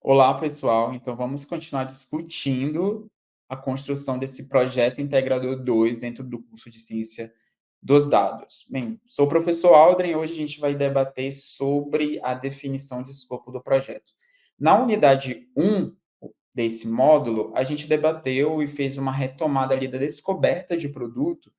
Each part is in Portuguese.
Olá, pessoal. Então, vamos continuar discutindo a construção desse projeto integrador 2 dentro do curso de Ciência dos Dados. Bem, sou o professor Aldrin e hoje a gente vai debater sobre a definição de escopo do projeto. Na unidade 1 desse módulo, a gente debateu e fez uma retomada ali da descoberta de produto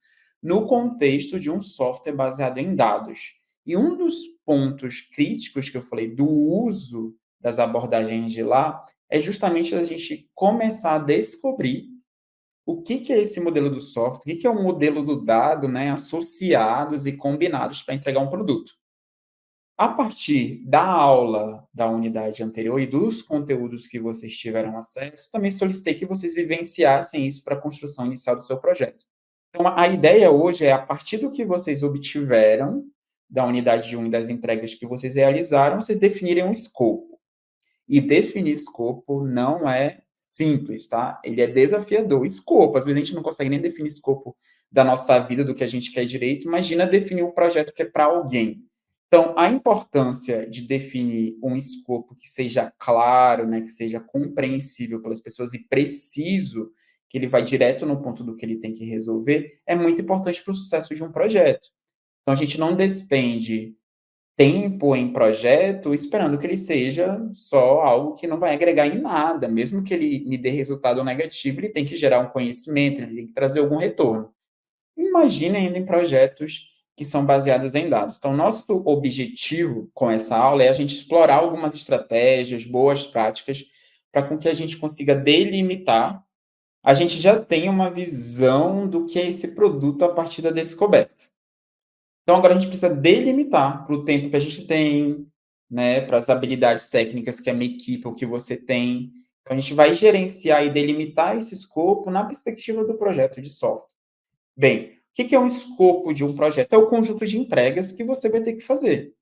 no contexto de um software baseado em dados. E um dos pontos críticos que eu falei do uso das abordagens de lá é justamente a gente começar a descobrir o que é esse modelo do software, o que é o modelo do dado, né, associados e combinados para entregar um produto. A partir da aula da unidade anterior e dos conteúdos que vocês tiveram acesso, também solicitei que vocês vivenciassem isso para a construção inicial do seu projeto. Então, a ideia hoje é, a partir do que vocês obtiveram da unidade 1 e das entregas que vocês realizaram, vocês definirem um escopo. E definir escopo não é simples, tá? Ele é desafiador. Escopo, às vezes a gente não consegue nem definir escopo da nossa vida, do que a gente quer direito. Imagina definir um projeto que é para alguém. Então, a importância de definir um escopo que seja claro, né, que seja compreensível pelas pessoas e preciso, que ele vai direto no ponto do que ele tem que resolver, é muito importante para o sucesso de um projeto. Então, a gente não despende tempo em projeto esperando que ele seja só algo que não vai agregar em nada. Mesmo que ele me dê resultado negativo, ele tem que gerar um conhecimento, ele tem que trazer algum retorno. Imagine ainda em projetos que são baseados em dados. Então, nosso objetivo com essa aula é a gente explorar algumas estratégias, boas práticas, para com que a gente consiga delimitar. A gente já tem uma visão do que é esse produto a partir da descoberta. Então, agora a gente precisa delimitar para o tempo que a gente tem, né, para as habilidades técnicas que a minha equipe ou que você tem. Então, a gente vai gerenciar e delimitar esse escopo na perspectiva do projeto de software. Bem, o que é um escopo de um projeto? É o conjunto de entregas que você vai ter que fazer.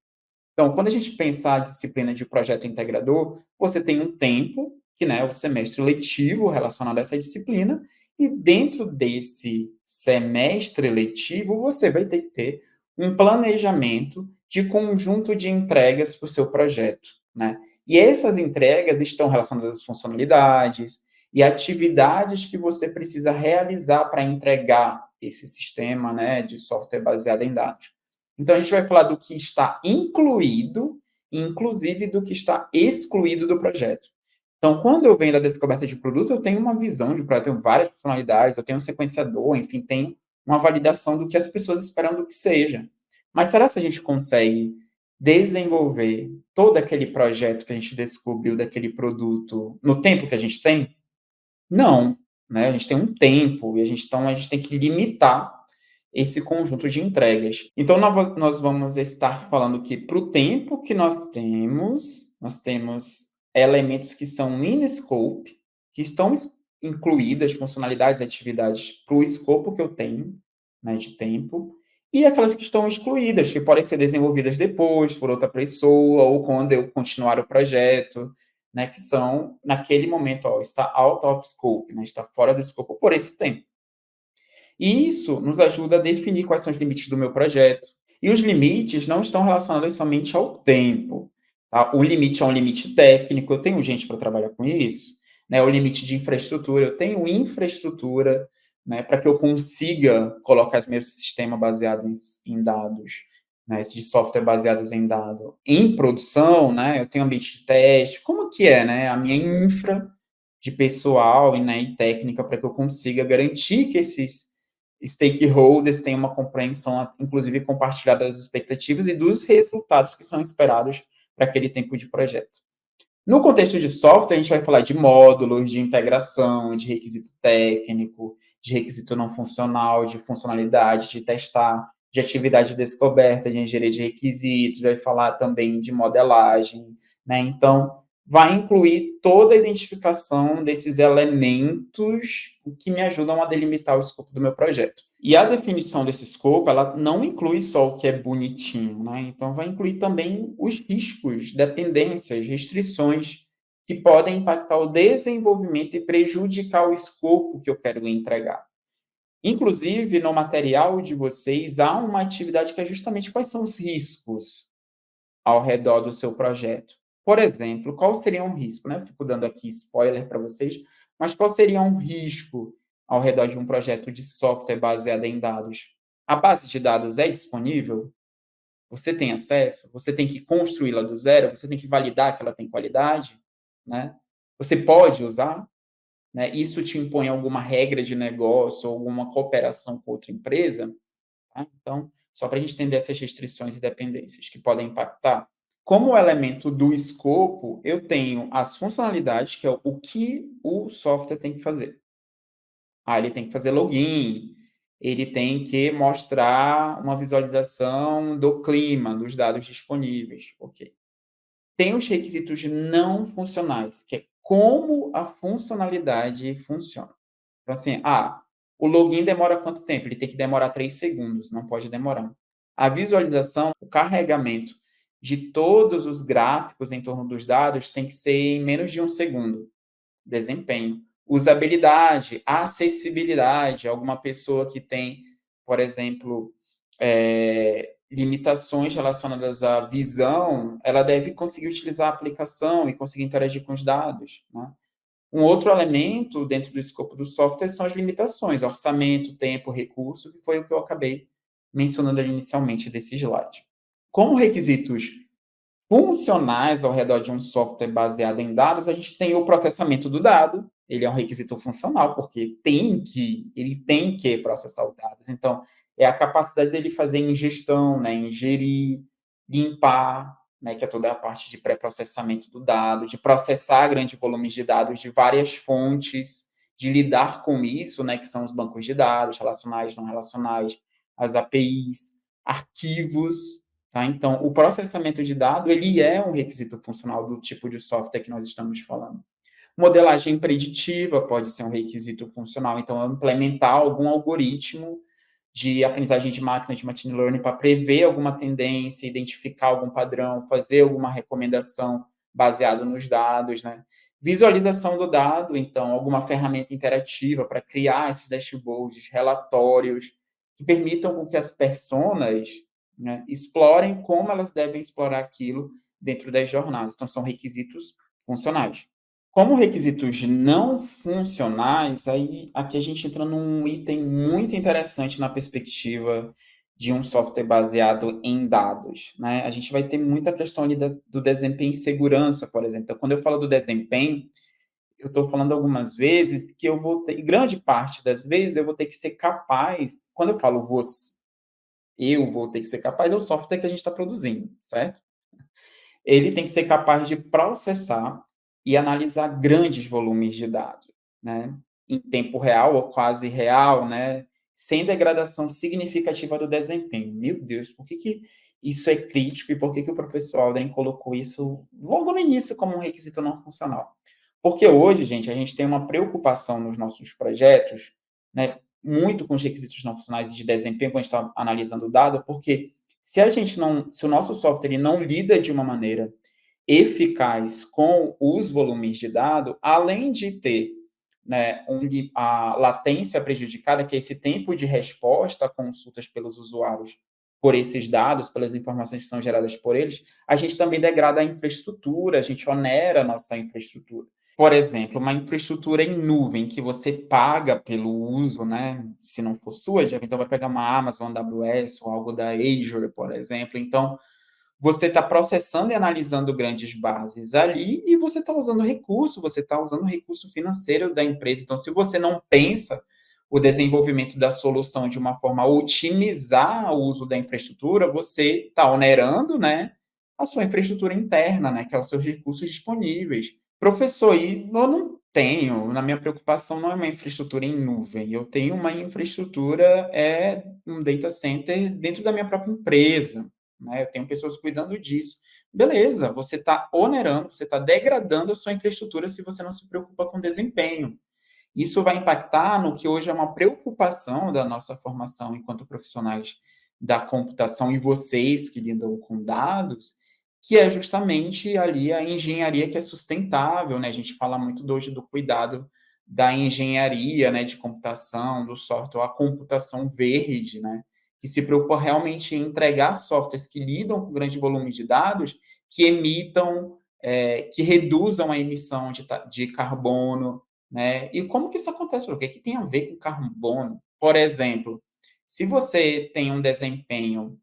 Então, quando a gente pensar a disciplina de projeto integrador, você tem um tempo, que né, é o semestre letivo relacionado a essa disciplina, e dentro desse semestre letivo, você vai ter que ter um planejamento de conjunto de entregas para o seu projeto, né? E essas entregas estão relacionadas às funcionalidades e atividades que você precisa realizar para entregar esse sistema, né, de software baseado em dados. Então, a gente vai falar do que está incluído, inclusive do que está excluído do projeto. Então, quando eu venho da descoberta de produto, eu tenho uma visão de projeto, eu tenho várias funcionalidades, eu tenho um sequenciador, enfim, tenho uma validação do que as pessoas esperam do que seja. Mas será que a gente consegue desenvolver todo aquele projeto que a gente descobriu daquele produto no tempo que a gente tem? Não, né? A gente tem um tempo e então a gente tem que limitar esse conjunto de entregas. Então, nós vamos estar falando que para o tempo que nós temos elementos que são in scope, que estão incluídas funcionalidades e atividades para o escopo que eu tenho, né, de tempo, e aquelas que estão excluídas, que podem ser desenvolvidas depois, por outra pessoa, ou quando eu continuar o projeto, né, que são, naquele momento, ó, está out of scope, né, está fora do escopo por esse tempo. E isso nos ajuda a definir quais são os limites do meu projeto. E os limites não estão relacionados somente ao tempo. Tá? O limite é um limite técnico, eu tenho gente para trabalhar com isso. Né? O limite de infraestrutura, eu tenho infraestrutura, né, para que eu consiga colocar esse meu sistema baseado em dados, né, de software baseados em dados, em produção, né, eu tenho ambiente de teste, como que é, né, a minha infra de pessoal, né, e técnica para que eu consiga garantir que esses stakeholders tenham uma compreensão, inclusive compartilhada das expectativas e dos resultados que são esperados para aquele tempo de projeto. No contexto de software, a gente vai falar de módulos, de integração, de requisito técnico, de requisito não funcional, de funcionalidade, de testar, de atividade de descoberta, de engenharia de requisitos, vai falar também de modelagem, né? Então, vai incluir toda a identificação desses elementos que me ajudam a delimitar o escopo do meu projeto. E a definição desse escopo, ela não inclui só o que é bonitinho, né? Então, vai incluir também os riscos, dependências, restrições que podem impactar o desenvolvimento e prejudicar o escopo que eu quero entregar. Inclusive, no material de vocês, há uma atividade que é justamente quais são os riscos ao redor do seu projeto. Por exemplo, qual seria um risco, né? Fico dando aqui spoiler para vocês, mas qual seria um risco ao redor de um projeto de software baseado em dados? A base de dados é disponível? Você tem acesso? Você tem que construí-la do zero? Você tem que validar que ela tem qualidade? Né? Você pode usar? Né? Isso te impõe alguma regra de negócio, alguma cooperação com outra empresa? Tá? Então, só para a gente entender essas restrições e dependências que podem impactar. Como elemento do escopo, eu tenho as funcionalidades, que é o que o software tem que fazer. Ele tem que fazer login, ele tem que mostrar uma visualização do clima, dos dados disponíveis. Ok. Tem os requisitos não funcionais, que é como a funcionalidade funciona. Então, assim, o login demora quanto tempo? Ele tem que demorar 3 segundos, não pode demorar. A visualização, o carregamento de todos os gráficos em torno dos dados tem que ser em menos de 1 segundo. Desempenho. Usabilidade, acessibilidade. Alguma pessoa que tem, por exemplo, limitações relacionadas à visão, ela deve conseguir utilizar a aplicação e conseguir interagir com os dados. Né? Um outro elemento dentro do escopo do software são as limitações, orçamento, tempo, recurso, que foi o que eu acabei mencionando ali inicialmente desse slide. Como requisitos funcionais ao redor de um software baseado em dados, a gente tem o processamento do dado, ele é um requisito funcional, porque ele tem que processar os dados. Então, é a capacidade dele fazer ingestão, né, ingerir, limpar, né, que é toda a parte de pré-processamento do dado, de processar grandes volumes de dados de várias fontes, de lidar com isso, né, que são os bancos de dados, relacionais, não relacionais, as APIs, arquivos. Tá? Então, o processamento de dado ele é um requisito funcional do tipo de software que nós estamos falando. Modelagem preditiva pode ser um requisito funcional, então, implementar algum algoritmo de aprendizagem de máquina, de machine learning, para prever alguma tendência, identificar algum padrão, fazer alguma recomendação baseado nos dados. Né? Visualização do dado, então, alguma ferramenta interativa para criar esses dashboards, relatórios, que permitam com que as personas, né, explorem como elas devem explorar aquilo dentro das jornadas. Então, são requisitos funcionais. Como requisitos não funcionais, aí aqui a gente entra num item muito interessante na perspectiva de um software baseado em dados. Né? A gente vai ter muita questão ali do desempenho e segurança, por exemplo. Então, quando eu falo do desempenho, eu estou falando algumas vezes que eu vou ter, grande parte das vezes, eu vou ter que ser capaz, quando eu falo você, eu vou ter que ser capaz, é o software que a gente está produzindo, certo? Ele tem que ser capaz de processar e analisar grandes volumes de dados, né? Em tempo real ou quase real, né? Sem degradação significativa do desempenho. Meu Deus, por que isso é crítico e por que o professor Aldrin colocou isso logo no início como um requisito não funcional? Porque hoje, gente, a gente tem uma preocupação nos nossos projetos, né? Muito com os requisitos não funcionais de desempenho, quando a gente está analisando o dado, porque se o nosso software ele não lida de uma maneira eficaz com os volumes de dado, além de ter, né, a latência prejudicada, que é esse tempo de resposta a consultas pelos usuários por esses dados, pelas informações que são geradas por eles, a gente também degrada a infraestrutura, a gente onera a nossa infraestrutura. Por exemplo, uma infraestrutura em nuvem que você paga pelo uso, né? Se não for sua, então vai pegar uma Amazon AWS ou algo da Azure, por exemplo. Então, você está processando e analisando grandes bases ali e você está usando recurso, você está usando recurso financeiro da empresa. Então, se você não pensa o desenvolvimento da solução de uma forma a otimizar o uso da infraestrutura, você está onerando, né, a sua infraestrutura interna, né, que é os seus recursos disponíveis. Professor, e eu não tenho, na minha preocupação não é uma infraestrutura em nuvem, eu tenho uma infraestrutura, um data center dentro da minha própria empresa, né? Eu tenho pessoas cuidando disso. Beleza, você está onerando, você está degradando a sua infraestrutura se você não se preocupa com desempenho. Isso vai impactar no que hoje é uma preocupação da nossa formação enquanto profissionais da computação e vocês que lidam com dados, que é justamente ali a engenharia que é sustentável, né? A gente fala muito hoje do cuidado da engenharia, né, de computação, do software, a computação verde, né? Que se preocupa realmente em entregar softwares que lidam com grande volume de dados, que emitam que reduzam a emissão de carbono, né? E como que isso acontece? O que que tem a ver com carbono? Por exemplo, se você tem um desempenho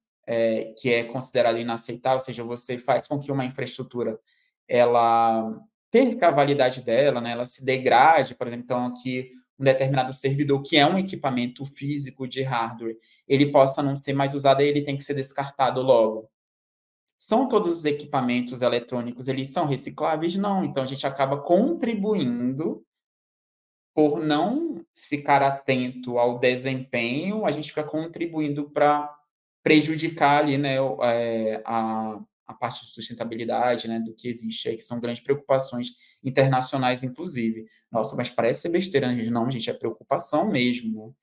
que é considerado inaceitável, ou seja, você faz com que uma infraestrutura ela perca a validade dela, né? Ela se degrade, por exemplo, então aqui um determinado servidor que é um equipamento físico de hardware, ele possa não ser mais usado e ele tem que ser descartado logo. São todos os equipamentos eletrônicos, eles são recicláveis? Não. Então, a gente acaba contribuindo por não ficar atento ao desempenho, a gente fica contribuindo para prejudicar ali, né, a parte de sustentabilidade, né, do que existe aí, que são grandes preocupações internacionais, inclusive. Nossa, mas parece ser besteira, né, gente? Não, gente, é preocupação mesmo, né?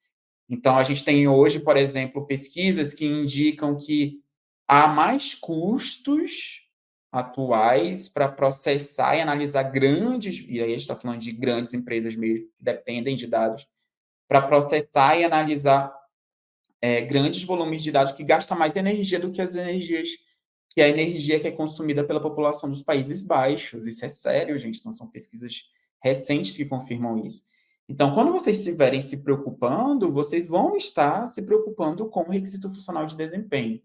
Então, a gente tem hoje, por exemplo, pesquisas que indicam que há mais custos atuais para processar e analisar grandes, e aí a gente está falando de grandes empresas mesmo, que dependem de dados, para processar e analisar grandes volumes de dados que gastam mais energia do que as energias, que é a energia que é consumida pela população dos Países Baixos. Isso é sério, gente. Então, são pesquisas recentes que confirmam isso. Então, quando vocês estiverem se preocupando, vocês vão estar se preocupando com o requisito funcional de desempenho.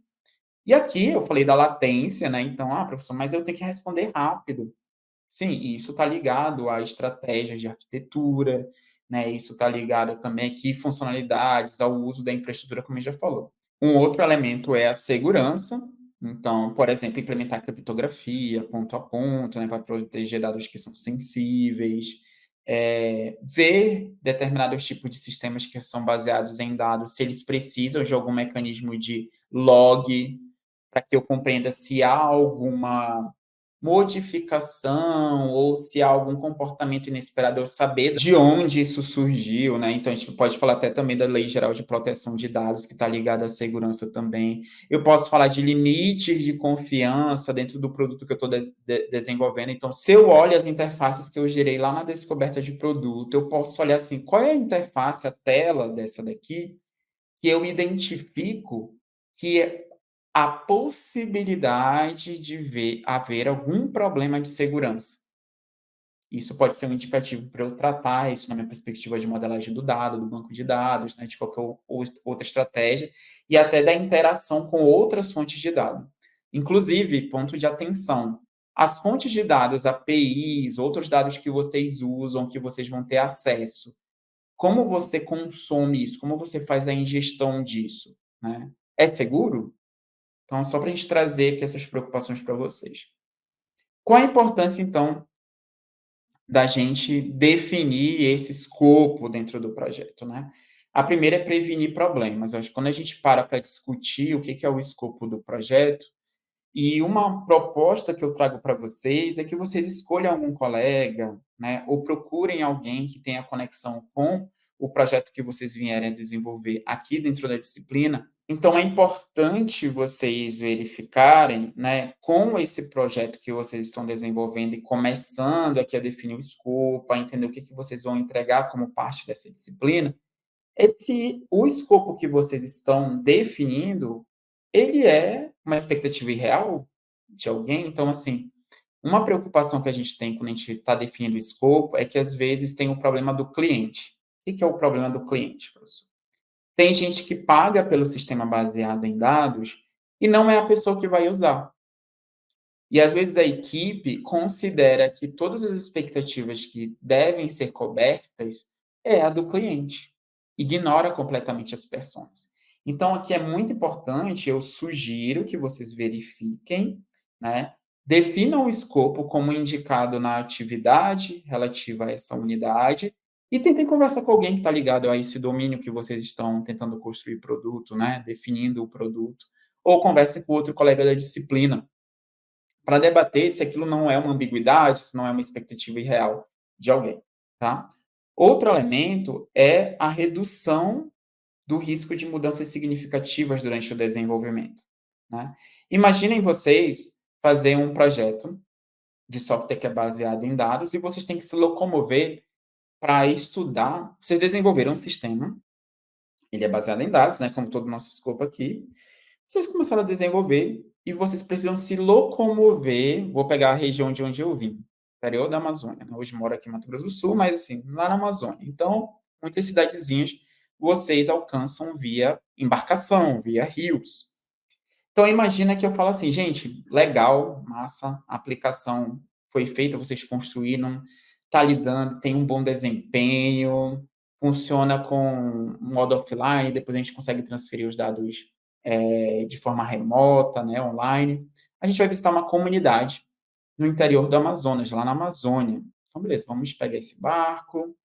E aqui eu falei da latência, né? Então, professor, mas eu tenho que responder rápido. Sim, e isso está ligado a estratégias de arquitetura, né? Isso está ligado também aqui funcionalidades, ao uso da infraestrutura, como a gente já falou. Um outro elemento é a segurança. Então, por exemplo, implementar criptografia ponto a ponto, né, para proteger dados que são sensíveis, ver determinados tipos de sistemas que são baseados em dados, se eles precisam de algum mecanismo de log, para que eu compreenda se há alguma modificação ou se há algum comportamento inesperado, eu saber de onde isso surgiu, né? Então, a gente pode falar até também da Lei Geral de Proteção de Dados, que está ligada à segurança também. Eu posso falar de limites de confiança dentro do produto que eu estou desenvolvendo. Então, se eu olho as interfaces que eu gerei lá na descoberta de produto, eu posso olhar assim, qual é a interface, a tela dessa daqui, que eu identifico que a possibilidade de haver algum problema de segurança. Isso pode ser um indicativo para eu tratar isso na minha perspectiva de modelagem do dado, do banco de dados, né, de qualquer outra estratégia, e até da interação com outras fontes de dados. Inclusive, ponto de atenção, as fontes de dados, APIs, outros dados que vocês usam, que vocês vão ter acesso, como você consome isso? Como você faz a ingestão disso? Né? É seguro? Então, só para a gente trazer aqui essas preocupações para vocês. Qual a importância, então, da gente definir esse escopo dentro do projeto, né? A primeira é prevenir problemas. Eu acho que quando a gente para discutir o que é o escopo do projeto, e uma proposta que eu trago para vocês é que vocês escolham algum colega, né, ou procurem alguém que tenha conexão com o projeto que vocês vierem a desenvolver aqui dentro da disciplina. Então, é importante vocês verificarem, né, com esse projeto que vocês estão desenvolvendo e começando aqui a definir o escopo, a entender o que vocês vão entregar como parte dessa disciplina, se o escopo que vocês estão definindo, ele é uma expectativa irreal de alguém. Então, assim, uma preocupação que a gente tem quando a gente está definindo o escopo é que, às vezes, tem o problema do cliente. O que é o problema do cliente, professor? Tem gente que paga pelo sistema baseado em dados e não é a pessoa que vai usar. E, às vezes, a equipe considera que todas as expectativas que devem ser cobertas é a do cliente. Ignora completamente as pessoas. Então, aqui é muito importante, eu sugiro que vocês verifiquem, né? Definam o escopo como indicado na atividade relativa a essa unidade e tentem conversar com alguém que está ligado a esse domínio que vocês estão tentando construir produto, né? Definindo o produto. Ou converse com outro colega da disciplina, para debater se aquilo não é uma ambiguidade, se não é uma expectativa irreal de alguém, tá? Outro elemento é a redução do risco de mudanças significativas durante o desenvolvimento, né? Imaginem vocês fazer um projeto de software que é baseado em dados e vocês têm que se locomover para estudar. Vocês desenvolveram um sistema, ele é baseado em dados, né, como todo o nosso escopo aqui. Vocês começaram a desenvolver e vocês precisam se locomover. Vou pegar a região de onde eu vim, interior da Amazônia, né? Hoje moro aqui em Mato Grosso do Sul, mas assim, lá na Amazônia. Então, muitas cidadezinhas vocês alcançam via embarcação, via rios. Então, imagina que eu falo assim, gente, legal, massa, a aplicação foi feita, vocês construíram, está lidando, tem um bom desempenho, funciona com modo offline, depois a gente consegue transferir os dados de forma remota, né, online. A gente vai visitar uma comunidade no interior do Amazonas, lá na Amazônia. Então, beleza, vamos pegar esse barco,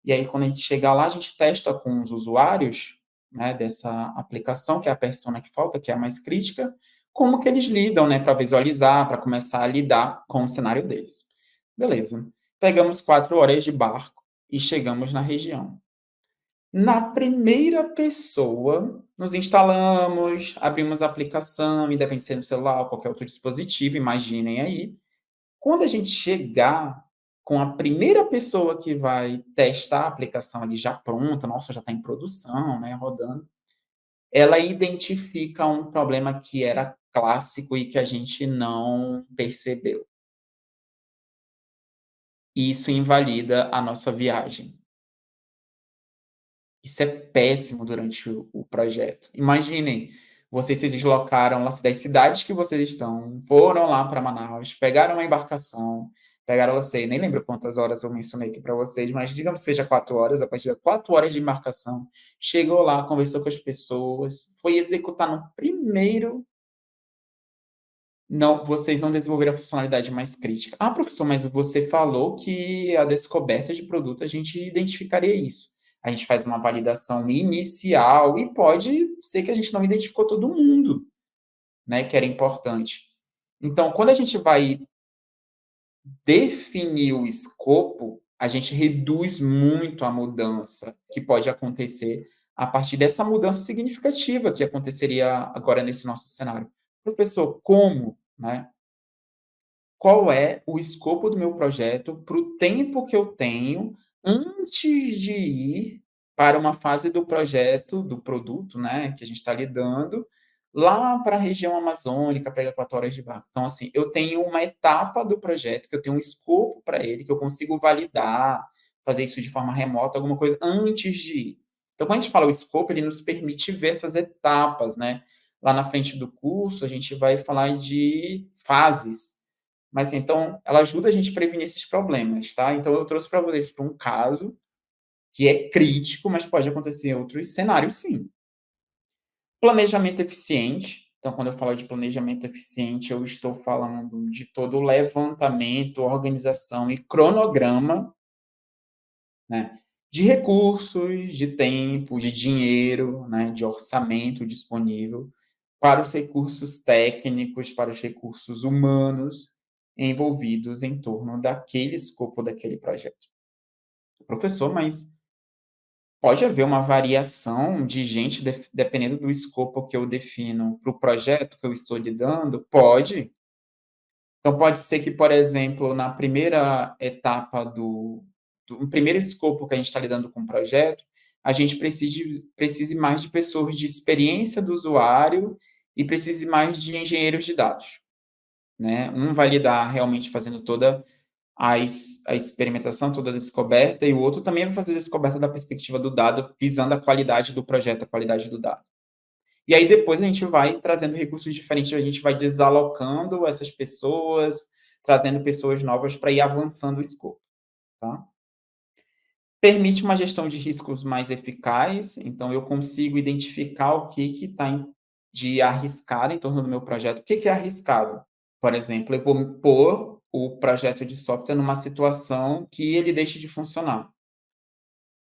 e aí quando a gente chegar lá, a gente testa com os usuários, né, dessa aplicação, que é a persona que falta, que é a mais crítica, como que eles lidam, né, para visualizar, para começar a lidar com o cenário deles. Beleza. Pegamos 4 horas de barco e chegamos na região. Na primeira pessoa, nos instalamos, abrimos a aplicação, independente se é no celular ou qualquer outro dispositivo, imaginem aí. Quando a gente chegar com a primeira pessoa que vai testar a aplicação ali já pronta, nossa, já está em produção, né, rodando, ela identifica um problema que era clássico e que a gente não percebeu. E isso invalida a nossa viagem. Isso é péssimo durante o projeto. Imaginem, vocês se deslocaram lá das cidades que vocês estão, foram lá para Manaus, pegaram uma embarcação, pegaram, eu sei, nem lembro quantas horas eu mencionei aqui para vocês, mas digamos que seja 4 horas, a partir de 4 horas de embarcação, chegou lá, conversou com as pessoas, foi executar no primeiro. Não, vocês não desenvolveram a funcionalidade mais crítica. Ah, professor, mas você falou que a descoberta de produto a gente identificaria isso. A gente faz uma validação inicial e pode ser que a gente não identificou todo mundo, né, que era importante. Então, quando a gente vai definir o escopo, a gente reduz muito a mudança que pode acontecer a partir dessa mudança significativa que aconteceria agora nesse nosso cenário. Professor, como, né? Qual é o escopo do meu projeto para o tempo que eu tenho antes de ir para uma fase do projeto, do produto, né, que a gente está lidando, lá para a região amazônica, pega 4 horas de barco. Então, assim, eu tenho uma etapa do projeto, que eu tenho um escopo para ele, que eu consigo validar, fazer isso de forma remota, alguma coisa, antes de ir. Então, quando a gente fala o escopo, ele nos permite ver essas etapas, né? Lá na frente do curso, a gente vai falar de fases, mas, então, ela ajuda a gente a prevenir esses problemas, tá? Então, eu trouxe para vocês para um caso que é crítico, mas pode acontecer em outros cenários, sim. Planejamento eficiente. Então, quando eu falo de planejamento eficiente, eu estou falando de todo o levantamento, organização e cronograma, né, de recursos, de tempo, de dinheiro, né, de orçamento disponível para os recursos técnicos, para os recursos humanos envolvidos em torno daquele escopo daquele projeto. Professor, mas pode haver uma variação de gente dependendo do escopo que eu defino para o projeto que eu estou lidando? Pode. Então, pode ser que, por exemplo, na primeira etapa no primeiro escopo que a gente está lidando com o projeto, a gente precise mais de pessoas de experiência do usuário e precise mais de engenheiros de dados, né? Um vai lidar realmente fazendo toda a experimentação, toda a descoberta, e o outro também vai fazer a descoberta da perspectiva do dado, visando a qualidade do projeto, a qualidade do dado. E aí depois a gente vai trazendo recursos diferentes, a gente vai desalocando essas pessoas, trazendo pessoas novas para ir avançando o escopo, tá? Permite uma gestão de riscos mais eficaz, então eu consigo identificar o que está de arriscado em torno do meu projeto. O que é arriscado? Por exemplo, eu vou pôr o projeto de software numa situação que ele deixe de funcionar.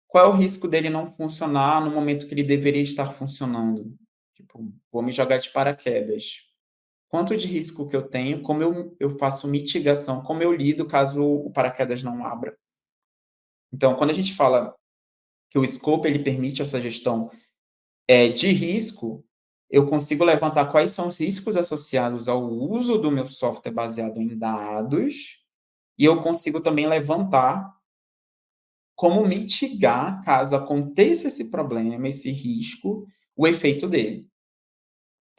Qual é o risco dele não funcionar no momento que ele deveria estar funcionando? Tipo, vou me jogar de paraquedas. Quanto de risco que eu tenho? Como eu faço mitigação? Como eu lido caso o paraquedas não abra? Então, quando a gente fala que o scope ele permite essa gestão de risco, eu consigo levantar quais são os riscos associados ao uso do meu software baseado em dados, e eu consigo também levantar como mitigar, caso aconteça esse problema, esse risco, o efeito dele.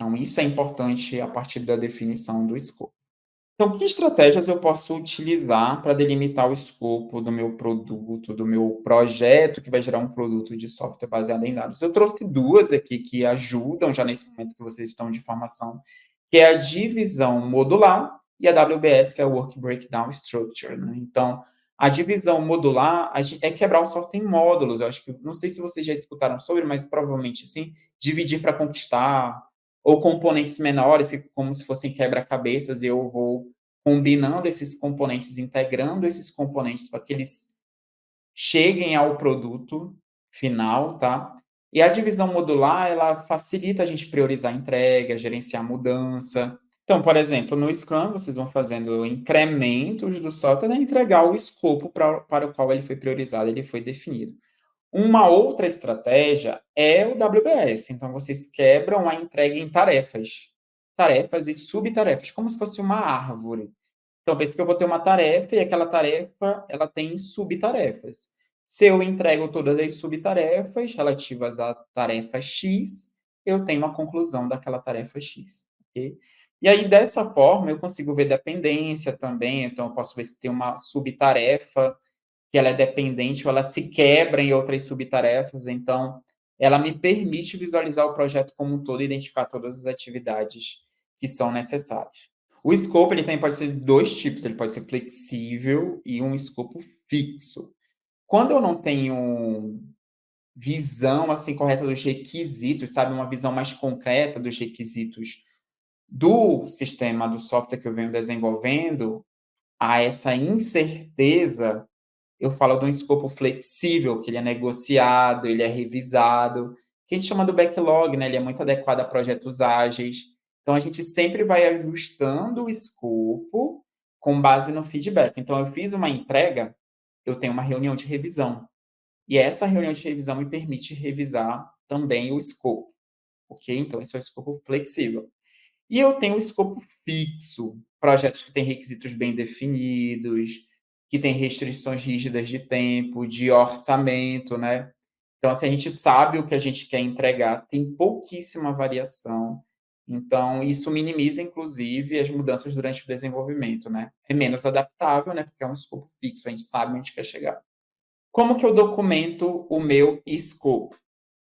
Então, isso é importante a partir da definição do escopo. Então, que estratégias eu posso utilizar para delimitar o escopo do meu produto, do meu projeto que vai gerar um produto de software baseado em dados? Eu trouxe duas aqui que ajudam já nesse momento que vocês estão de formação, que é a divisão modular e a WBS, que é o Work Breakdown Structure, né? Então, a divisão modular é quebrar o software em módulos. Eu acho que, não sei se vocês já escutaram sobre, mas provavelmente sim. Dividir para conquistar, ou componentes menores, como se fossem quebra-cabeças, e eu vou combinando esses componentes, integrando esses componentes para que eles cheguem ao produto final, tá? E a divisão modular, ela facilita a gente priorizar a entrega, gerenciar a mudança. Então, por exemplo, no Scrum, vocês vão fazendo incrementos do software até entregar o escopo para o qual ele foi priorizado, ele foi definido. Uma outra estratégia é o WBS. Então, vocês quebram a entrega em tarefas. Tarefas e subtarefas, como se fosse uma árvore. Então, pense que eu vou ter uma tarefa e aquela tarefa ela tem subtarefas. Se eu entrego todas as subtarefas relativas à tarefa X, eu tenho uma conclusão daquela tarefa X. Okay? E aí, dessa forma, eu consigo ver dependência também. Então, eu posso ver se tem uma subtarefa que ela é dependente ou ela se quebra em outras subtarefas. Então, ela me permite visualizar o projeto como um todo e identificar todas as atividades que são necessárias. O escopo ele também pode ser de dois tipos, ele pode ser flexível e um escopo fixo. Quando eu não tenho visão assim correta dos requisitos, sabe, uma visão mais concreta dos requisitos do sistema, do software que eu venho desenvolvendo, há essa incerteza, eu falo de um escopo flexível, que ele é negociado, ele é revisado, que a gente chama do backlog, né? Ele é muito adequado a projetos ágeis. Então, a gente sempre vai ajustando o escopo com base no feedback. Então, eu fiz uma entrega, eu tenho uma reunião de revisão. E essa reunião de revisão me permite revisar também o escopo, ok? Então, esse é o escopo flexível. E eu tenho o escopo fixo, projetos que têm requisitos bem definidos, que têm restrições rígidas de tempo, de orçamento, né? Então, assim, a gente sabe o que a gente quer entregar, tem pouquíssima variação. Então, isso minimiza, inclusive, as mudanças durante o desenvolvimento, né? É menos adaptável, né? Porque é um escopo fixo, a gente sabe onde quer chegar. Como que eu documento o meu escopo?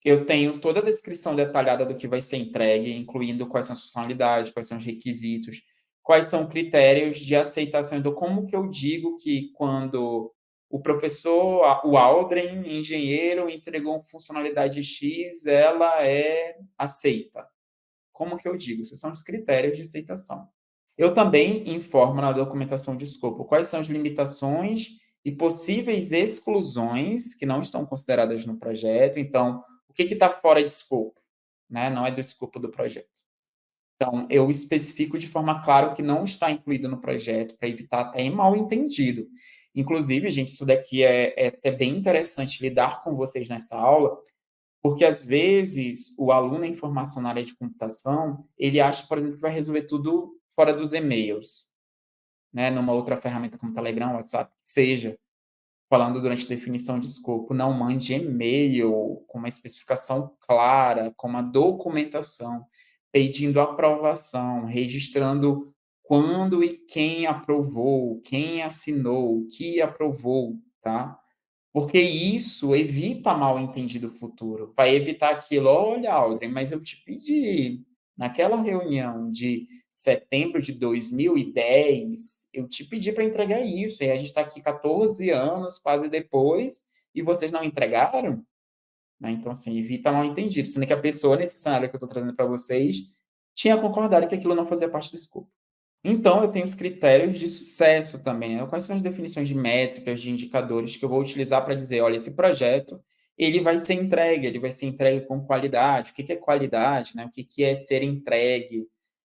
Eu tenho toda a descrição detalhada do que vai ser entregue, incluindo quais são as funcionalidades, quais são os requisitos, quais são critérios de aceitação. Então, como que eu digo que quando o professor, o Aldrin, engenheiro, entregou uma funcionalidade X, ela é aceita? Como que eu digo? Esses são os critérios de aceitação. Eu também informo na documentação de escopo quais são as limitações e possíveis exclusões que não estão consideradas no projeto. Então, o que está fora de escopo? Né? Não é do escopo do projeto. Então, eu especifico de forma clara o que não está incluído no projeto, para evitar até mal entendido. Inclusive, gente, isso daqui é até bem interessante lidar com vocês nessa aula, porque às vezes o aluno em formação na área de computação, ele acha, por exemplo, que vai resolver tudo fora dos e-mails, né? Numa outra ferramenta como Telegram, WhatsApp, que seja, falando durante definição de escopo, não mande e-mail com uma especificação clara, com uma documentação, pedindo aprovação, registrando quando e quem aprovou, quem assinou, o que aprovou, tá? Porque isso evita mal-entendido futuro. Vai evitar aquilo, olha, Aldrin, mas eu te pedi naquela reunião de setembro de 2010, eu te pedi para entregar isso, e a gente está aqui 14 anos quase depois, e vocês não entregaram? Né? Então, assim, evita mal-entendido, sendo que a pessoa, nesse cenário que eu estou trazendo para vocês, tinha concordado que aquilo não fazia parte do escopo. Então, eu tenho os critérios de sucesso também, né? Quais são as definições de métricas, de indicadores que eu vou utilizar para dizer, olha, esse projeto, ele vai ser entregue com qualidade. O que é qualidade, né? O que é ser entregue,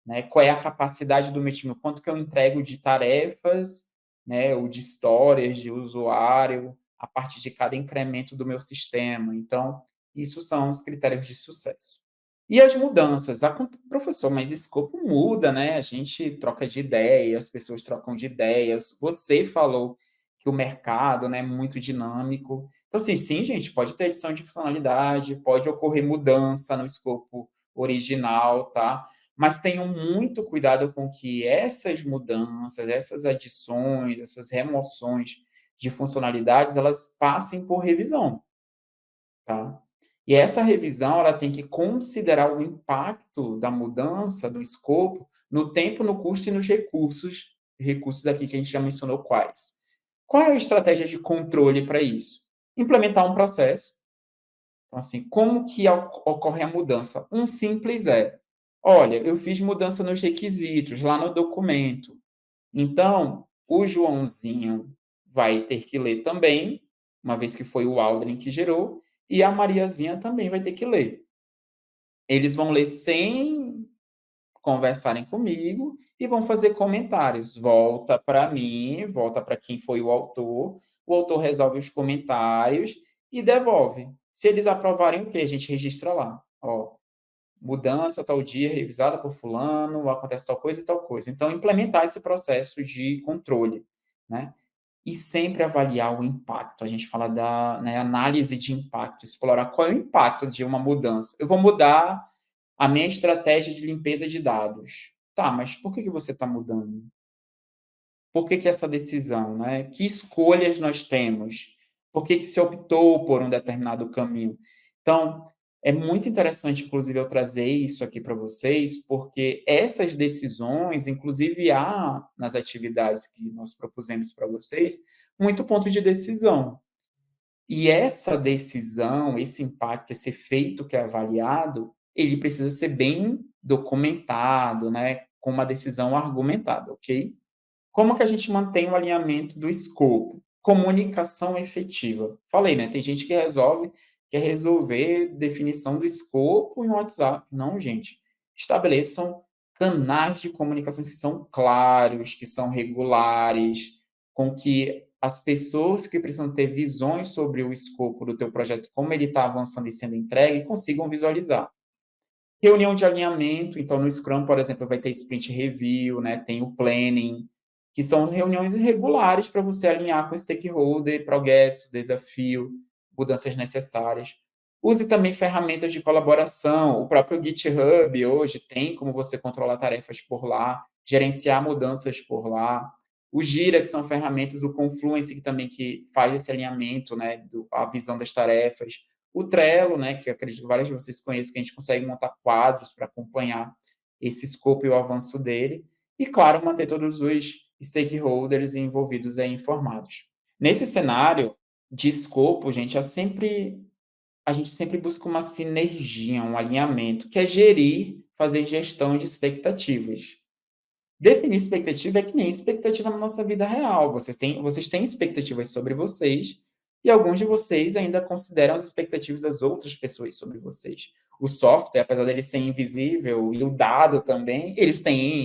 né? Qual é a capacidade do meu time? Quanto que eu entrego de tarefas, né? Ou de histórias de usuário a partir de cada incremento do meu sistema. Então, isso são os critérios de sucesso. E as mudanças? Professor, mas escopo muda, né? A gente troca de ideia, as pessoas trocam de ideias. Você falou que o mercado, né, é muito dinâmico. Então, assim, sim, gente, pode ter adição de funcionalidade, pode ocorrer mudança no escopo original, tá? Mas tenham muito cuidado com que essas mudanças, essas adições, essas remoções de funcionalidades, elas passem por revisão, tá? E essa revisão, ela tem que considerar o impacto da mudança, do escopo, no tempo, no custo e nos recursos aqui que a gente já mencionou quais. Qual é a estratégia de controle para isso? Implementar um processo. Então, assim, como que ocorre a mudança? Um simples é, olha, eu fiz mudança nos requisitos, lá no documento. Então, o Joãozinho vai ter que ler também, uma vez que foi o Aldrin que gerou, e a Mariazinha também vai ter que ler. Eles vão ler sem conversarem comigo e vão fazer comentários. Volta para mim, volta para quem foi o autor resolve os comentários e devolve. Se eles aprovarem o que? A gente registra lá. Ó, mudança tal dia, revisada por fulano, acontece tal coisa e tal coisa. Então, implementar esse processo de controle, né? E sempre avaliar o impacto. A gente fala da, né, análise de impacto, explorar qual é o impacto de uma mudança. Eu vou mudar a minha estratégia de limpeza de dados. Tá, mas por que você está mudando? Por que essa decisão, né? Que escolhas nós temos? Por que se optou por um determinado caminho? Então, é muito interessante, inclusive, eu trazer isso aqui para vocês, porque essas decisões, inclusive, há nas atividades que nós propusemos para vocês, muito ponto de decisão. E essa decisão, esse impacto, esse efeito que é avaliado, ele precisa ser bem documentado, né? Com uma decisão argumentada, ok? Como que a gente mantém o alinhamento do escopo? Comunicação efetiva. Falei, né? Tem gente que quer resolver definição do escopo em WhatsApp. Não, gente. Estabeleçam canais de comunicações que são claros, que são regulares, com que as pessoas que precisam ter visões sobre o escopo do teu projeto, como ele está avançando e sendo entregue, consigam visualizar. Reunião de alinhamento, então no Scrum, por exemplo, vai ter sprint review, né? Tem o planning, que são reuniões regulares para você alinhar com o stakeholder, progresso, desafio, mudanças necessárias. Use também ferramentas de colaboração. O próprio GitHub hoje tem como você controlar tarefas por lá, gerenciar mudanças por lá. O Gira, que são ferramentas, o Confluence, que também que faz esse alinhamento, né, a visão das tarefas. O Trello, né, que acredito que vários de vocês conhecem, que a gente consegue montar quadros para acompanhar esse escopo e o avanço dele. E, claro, manter todos os stakeholders envolvidos aí informados. Nesse cenário de escopo, gente, a gente sempre busca uma sinergia, um alinhamento, que é gerir, fazer gestão de expectativas. Definir expectativa é que nem expectativa na nossa vida real. Vocês têm expectativas sobre vocês e alguns de vocês ainda consideram as expectativas das outras pessoas sobre vocês. O software, apesar dele ser invisível, e o dado também,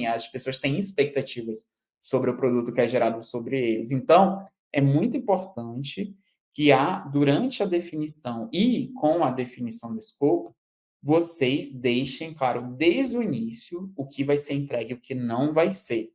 as pessoas têm expectativas sobre o produto que é gerado sobre eles. Então, é muito importante que durante a definição e com a definição do escopo, vocês deixem claro desde o início o que vai ser entregue e o que não vai ser.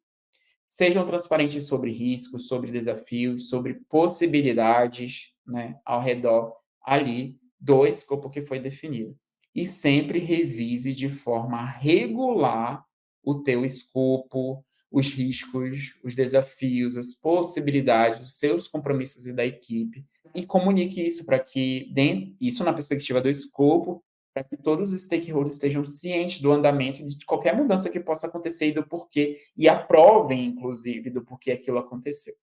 Sejam transparentes sobre riscos, sobre desafios, sobre possibilidades, né, ao redor ali do escopo que foi definido. E sempre revise de forma regular o teu escopo, os riscos, os desafios, as possibilidades, os seus compromissos e da equipe, e comunique isso para que, isso na perspectiva do escopo, para que todos os stakeholders estejam cientes do andamento de qualquer mudança que possa acontecer e do porquê, e aprovem, inclusive, do porquê aquilo aconteceu.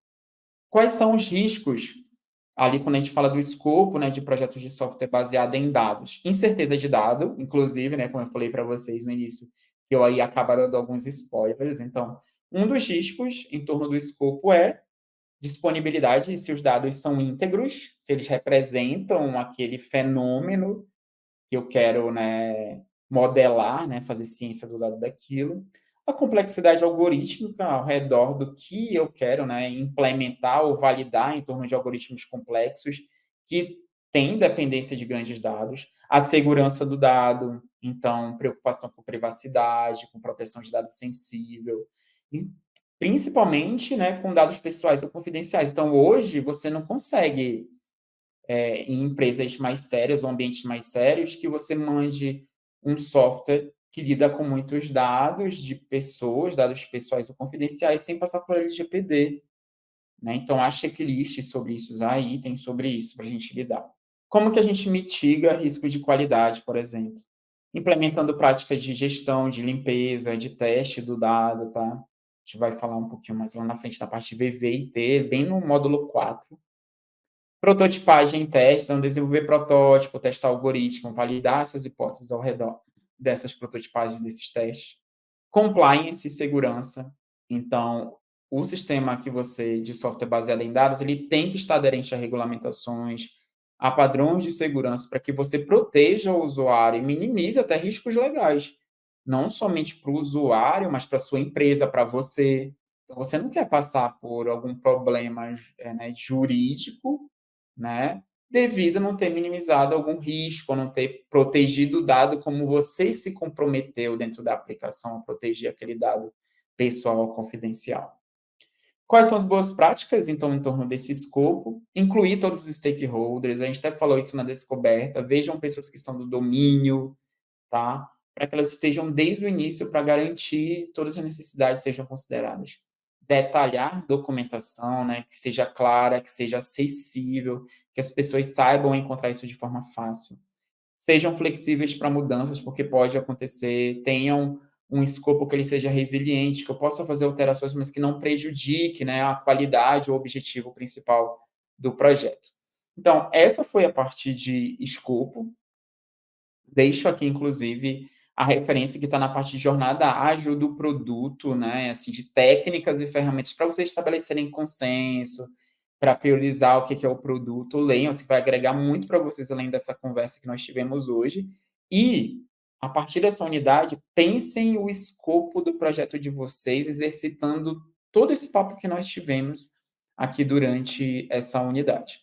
Quais são os riscos, ali quando a gente fala do escopo, né, de projetos de software baseado em dados? Incerteza de dado, inclusive, né, como eu falei para vocês no início, que eu aí acabo dando alguns spoilers. Então, um dos riscos em torno do escopo é disponibilidade, se os dados são íntegros, se eles representam aquele fenômeno que eu quero, né, modelar, né, fazer ciência do dado daquilo, a complexidade algorítmica ao redor do que eu quero, né, implementar ou validar em torno de algoritmos complexos que têm dependência de grandes dados, a segurança do dado, então preocupação com privacidade, com proteção de dados sensível, e principalmente, né, com dados pessoais ou confidenciais. Então, hoje, você não consegue em empresas mais sérias ou ambientes mais sérios, que você mande um software que lida com muitos dados de pessoas, dados pessoais ou confidenciais, sem passar por LGPD, né? Então, há checklists sobre isso, há itens sobre isso para a gente lidar. Como que a gente mitiga risco de qualidade, por exemplo? Implementando práticas de gestão, de limpeza, de teste do dado, tá? A gente vai falar um pouquinho mais lá na frente da parte de VV e T, bem no módulo 4. Prototipagem e teste, então desenvolver protótipo, testar algoritmo, validar essas hipóteses ao redor dessas prototipagens, desses testes. Compliance e segurança. Então, o sistema que você de software baseado em dados, ele tem que estar aderente a regulamentações, a padrões de segurança, para que você proteja o usuário e minimize até riscos legais. Não somente para o usuário, mas para a sua empresa, para você. Então, você não quer passar por algum problema né, jurídico, né, devido a não ter minimizado algum risco, ou não ter protegido o dado como você se comprometeu dentro da aplicação a proteger aquele dado pessoal confidencial. Quais são as boas práticas, então, em torno desse escopo? Incluir todos os stakeholders, a gente até falou isso na descoberta, vejam pessoas que são do domínio, tá? Para que elas estejam desde o início para garantir todas as necessidades sejam consideradas. Detalhar documentação, né, que seja clara, que seja acessível, que as pessoas saibam encontrar isso de forma fácil. Sejam flexíveis para mudanças, porque pode acontecer, tenham um escopo que ele seja resiliente, que eu possa fazer alterações, mas que não prejudique, né, a qualidade ou o objetivo principal do projeto. Então, essa foi a parte de escopo. Deixo aqui, inclusive, a referência que está na parte de jornada ágil do produto, né? Assim, de técnicas e ferramentas para vocês estabelecerem consenso, para priorizar o que é o produto. Leiam, se vai agregar muito para vocês além dessa conversa que nós tivemos hoje. E, a partir dessa unidade, pensem o escopo do projeto de vocês, exercitando todo esse papo que nós tivemos aqui durante essa unidade.